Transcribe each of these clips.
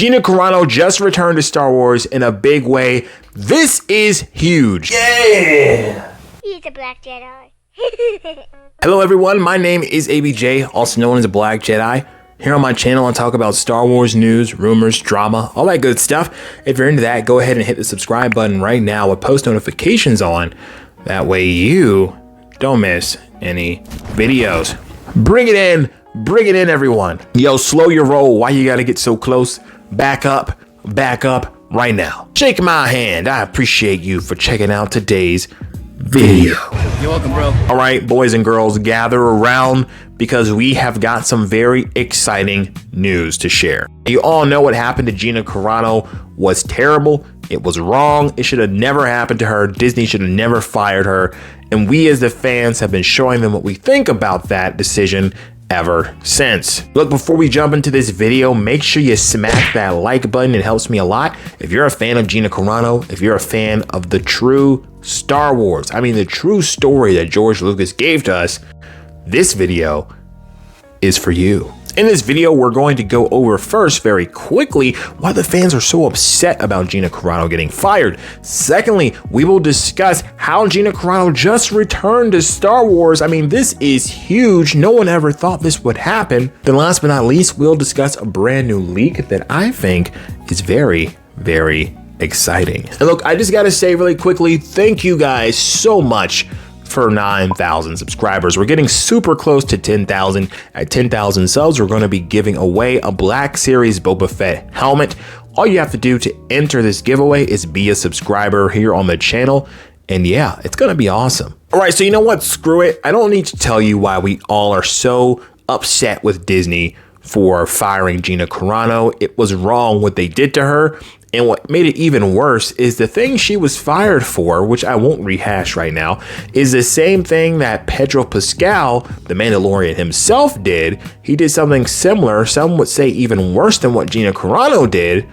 Gina Carano just returned to Star Wars in a big way. This is huge. Yeah! He's a Black Jedi. Hello everyone, my name is ABJ, also known as A Black Jedi. Here on my channel, I talk about Star Wars news, rumors, drama, all that good stuff. If you're into that, go ahead and hit the subscribe button right now with post notifications on. That way you don't miss any videos. Bring it in everyone. Yo, slow your roll. Why you gotta get so close? Back up right now. Shake my hand. I appreciate you for checking out today's video. You're welcome, bro. All right, boys and girls, gather around because we have got some very exciting news to share. You all know what happened to Gina Carano was terrible. It was wrong. It should have never happened to her. Disney should have never fired her. And we as the fans have been showing them what we think about that decision ever since. Look, before we jump into this video, make sure you smack that like button. It helps me a lot. If you're a fan of Gina Carano, if you're a fan of the true Star Wars, I mean the true story that George Lucas gave to us, this video is for you. In this video, we're going to go over first, very quickly, why the fans are so upset about Gina Carano getting fired. Secondly, we will discuss how Gina Carano just returned to Star Wars. I mean, this is huge. No one ever thought this would happen. Then last but not least, we'll discuss a brand new leak that I think is very, very exciting. And look, I just gotta say really quickly, thank you guys so much for 9,000 subscribers. We're getting super close to 10,000. At 10,000 subs, we're going to be giving away a Black Series Boba Fett helmet. All you have to do to enter this giveaway is be a subscriber here on the channel. And yeah, it's going to be awesome. All right, so you know what? Screw it. I don't need to tell you why we all are so upset with Disney for firing Gina Carano. It was wrong what they did to her. And what made it even worse is the thing she was fired for, which I won't rehash right now, is the same thing that Pedro Pascal, the Mandalorian himself, did. He did something similar, some would say even worse than what Gina Carano did,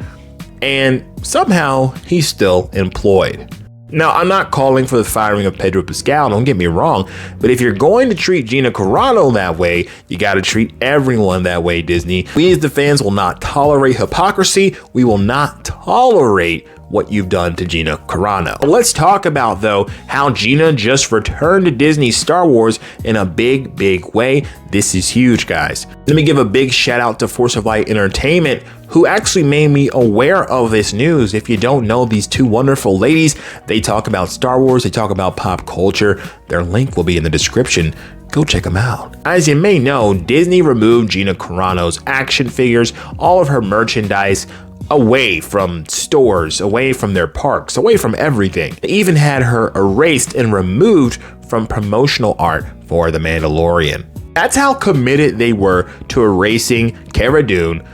and somehow he's still employed. Now, I'm not calling for the firing of Pedro Pascal, don't get me wrong, but if you're going to treat Gina Carano that way, you got to treat everyone that way, Disney. We as the fans will not tolerate hypocrisy. We will not tolerate what you've done to Gina Carano. Let's talk about, though, how Gina just returned to Disney Star Wars in a big, big way. This is huge, guys. Let me give a big shout out to Force of Light Entertainment, who actually made me aware of this news. If you don't know these two wonderful ladies, they talk about Star Wars, they talk about pop culture. Their link will be in the description. Go check them out. As you may know, Disney removed Gina Carano's action figures, all of her merchandise, away from stores, away from their parks, away from everything. They even had her erased and removed from promotional art for The Mandalorian. That's how committed they were to erasing Cara Dune,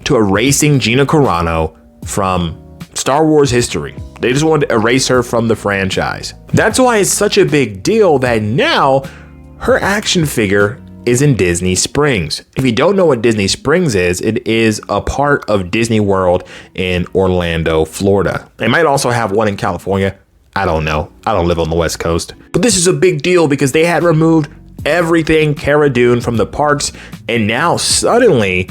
to erasing Gina Carano from Star Wars history. They just wanted to erase her from the franchise. That's why it's such a big deal that now her action figure is in Disney Springs. If you don't know what Disney Springs is, it is a part of Disney World in Orlando, Florida. They might also have one in California. I don't know. I don't live on the West Coast. But this is a big deal because they had removed everything Cara Dune from the parks, and now suddenly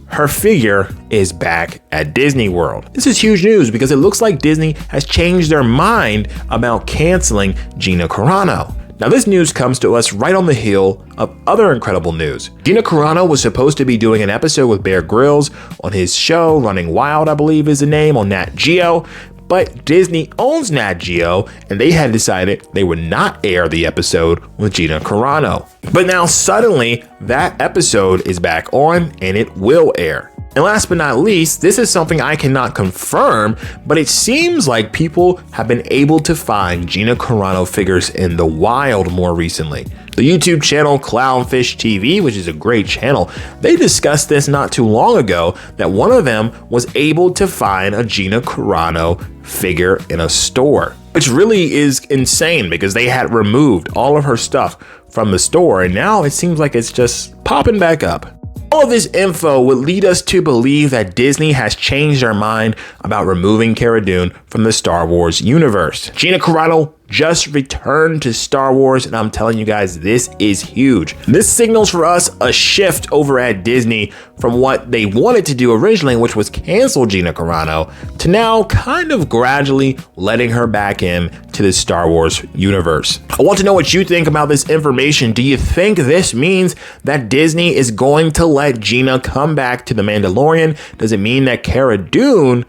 her figure is back at Disney World. This is huge news because it looks like Disney has changed their mind about canceling Gina Carano. Now, this news comes to us right on the heel of other incredible news. Gina Carano was supposed to be doing an episode with Bear Grylls on his show, Running Wild, I believe is the name, on Nat Geo. But Disney owns Nat Geo, and they had decided they would not air the episode with Gina Carano. But now suddenly, that episode is back on, and it will air. And last but not least, this is something I cannot confirm, but it seems like people have been able to find Gina Carano figures in the wild more recently. The YouTube channel Clownfish TV, which is a great channel, they discussed this not too long ago, that one of them was able to find a Gina Carano figure in a store, which really is insane because they had removed all of her stuff from the store, and now it seems like it's just popping back up. All of this info would lead us to believe that Disney has changed their mind about removing Cara Dune from the Star Wars universe. Gina Carano just returned to Star Wars, and I'm telling you guys, this is huge. This signals for us a shift over at Disney from what they wanted to do originally, which was cancel Gina Carano, to now kind of gradually letting her back in to the Star Wars universe. I want to know what you think about this information. Do you think this means that Disney is going to let Gina come back to The Mandalorian? Does it mean that Cara Dune,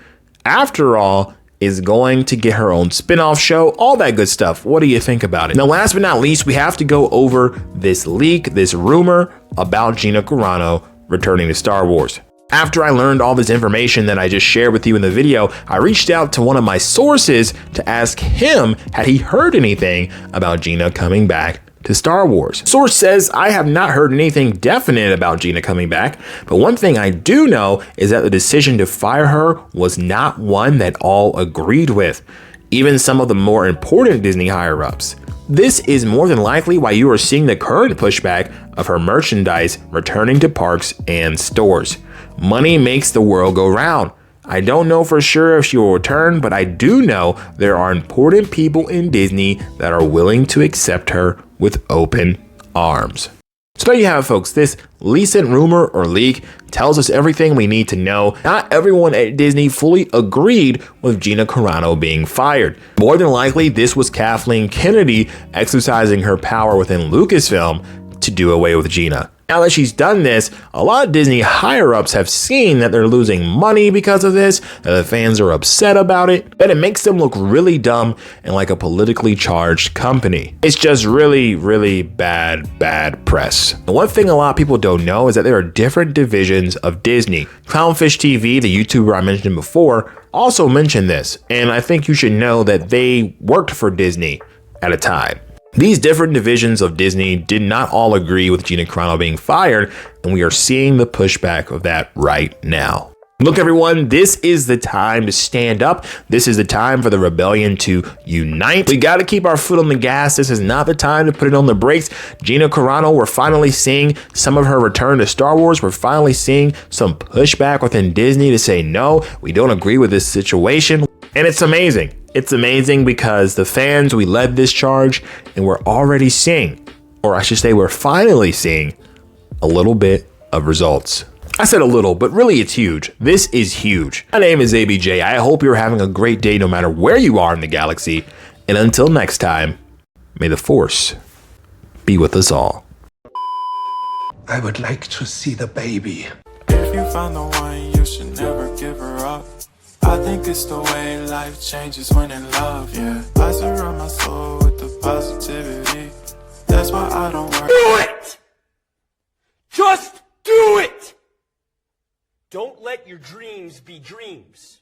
after all, is going to get her own spin-off show? All that good stuff. What do you think about it? Now, last but not least, we have to go over this leak, this rumor about Gina Carano returning to Star Wars. After I learned all this information that I just shared with you in the video, I reached out to one of my sources to ask him, had he heard anything about Gina coming back to Star Wars. Source says, I have not heard anything definite about Gina coming back, but one thing I do know is that the decision to fire her was not one that all agreed with, even some of the more important Disney higher-ups. This is more than likely why you are seeing the current pushback of her merchandise returning to parks and stores. Money makes the world go round. I don't know for sure if she will return, but I do know there are important people in Disney that are willing to accept her with open arms. So there you have it, folks. This recent rumor or leak tells us everything we need to know. Not everyone at Disney fully agreed with Gina Carano being fired. More than likely, this was Kathleen Kennedy exercising her power within Lucasfilm to do away with Gina. Now that she's done this, a lot of Disney higher-ups have seen that they're losing money because of this, that the fans are upset about it, that it makes them look really dumb and like a politically charged company. It's just really, really bad press. And one thing a lot of people don't know is that there are different divisions of Disney. Clownfish TV, the YouTuber I mentioned before, also mentioned this, and I think you should know that they worked for Disney at a time. These different divisions of Disney did not all agree with Gina Carano being fired, and we are seeing the pushback of that right now. Look, everyone, this is the time to stand up. This is the time for the rebellion to unite. We got to keep our foot on the gas. This is not the time to put it on the brakes. Gina Carano, we're finally seeing some of her return to Star Wars. We're finally seeing some pushback within Disney to say, no, we don't agree with this situation. And it's amazing. It's amazing because the fans, we led this charge, and we're already seeing, or I should say we're finally seeing, a little bit of results. I said a little, but really it's huge. This is huge. My name is ABJ. I hope you're having a great day no matter where you are in the galaxy. And until next time, may the Force be with us all. I would like to see the baby. If you find the one, you should never give her up. I think it's the way life changes when in love, yeah. I surround my soul with the positivity. That's why I don't worry. Do it! Just do it! Don't let your dreams be dreams.